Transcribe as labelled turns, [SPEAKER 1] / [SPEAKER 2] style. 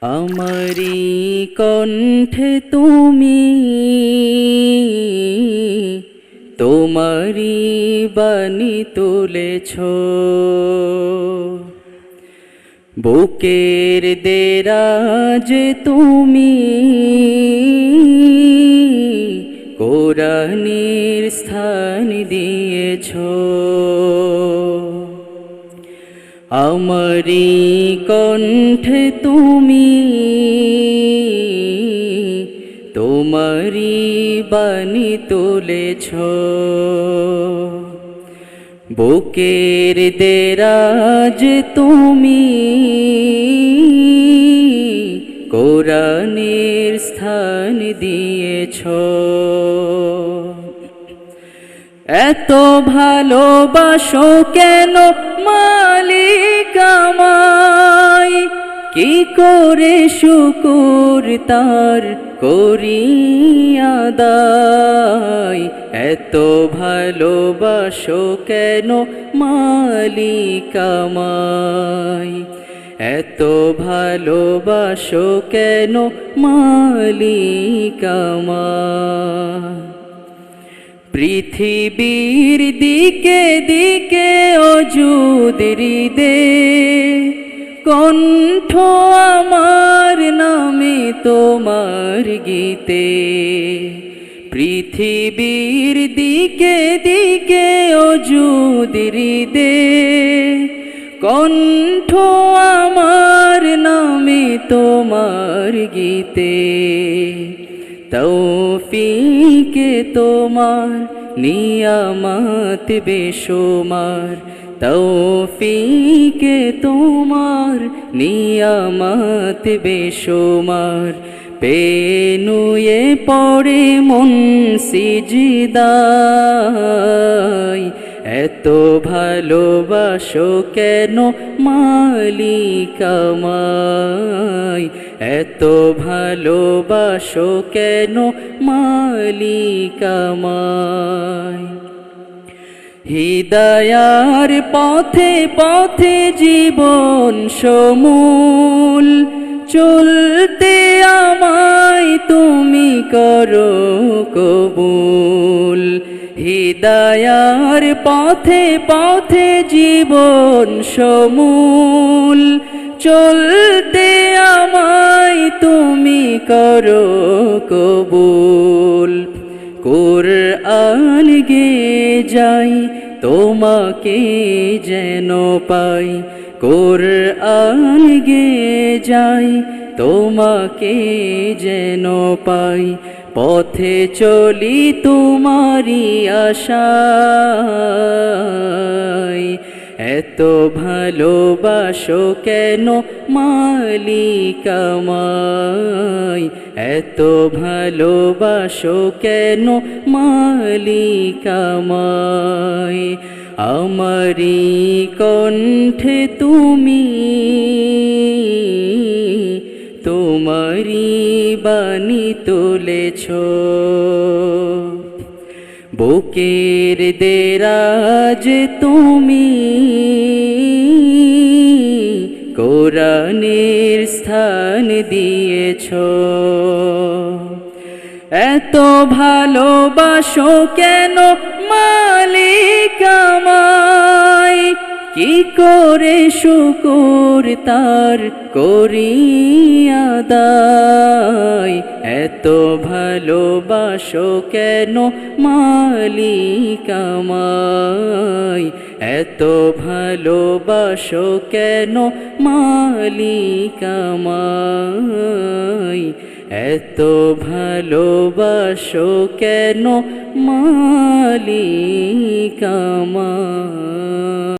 [SPEAKER 1] আমারি কণ্ঠে তুমি তোমারি বাণী তুলেছ, বুকের দেরাজ তুমি কোরআনের স্থান দিয়েছ। আমারি কণ্ঠে তুমি তোমারি বাণী তুলেছ, বুকের দেরাজ তুমি কোরআনের স্থান দিয়েছ। এত ভালোবাসো কেন মালিক আমায়, কি করে শুকর তার করি আদায়। এত ভালোবাসো কেন মালিক আমায়, এত ভালোবাসো কেন মালিক আমায়। পৃথিবীর দিকে দিকে অযুদ হৃদে কণ্ঠ আমার নামে তোমার গীতে। পৃথিবীর দিকে দিকে অযুদ হৃদে কণ্ঠ আমার নামে তোমার গীতে। তৌফিকে তোমার নিয়ামত বেশুমার, তৌফিকে তোমার নিয়ামত বেশুমার। পেনুয়ে পড়ে মন সিজদায়, এত ভালোবাসো কেন মালিক আমায়, এত ভালোবাসো কেন মালিক আমায়। হিদায়ার পথে পথে জীবন সমূল চলতে আমায় তুমি করো কবুল। হিদায়ার পথে পথে জীবন সমূল চলতে আমায় তুমি করো কবুল। কুরআন গে যাই তোমাকে যেন পাই, কুরআন গে যাই তোমাকে যেন পাই। পথে চলি তোমারি আশায়, এত ভালোবাসো কেন মালিক আমায়, এত ভালোবাসো কেন মালিক আমায়। আমারি কণ্ঠে তুমি তোমারি বাণী তুলেছ, বুকের দেরাজ তুমি কোরআনের স্থান দিয়েছ। এত ভালোবাসো কেন মালিক আমায়, কি করে শুকর তার করি আদায়। এত ভালোবাসো কেন মালিক আমায়, এত ভালোবাসো কেন মালিক আমায়, এত ভালোবাসো কেন মালিক আমায়।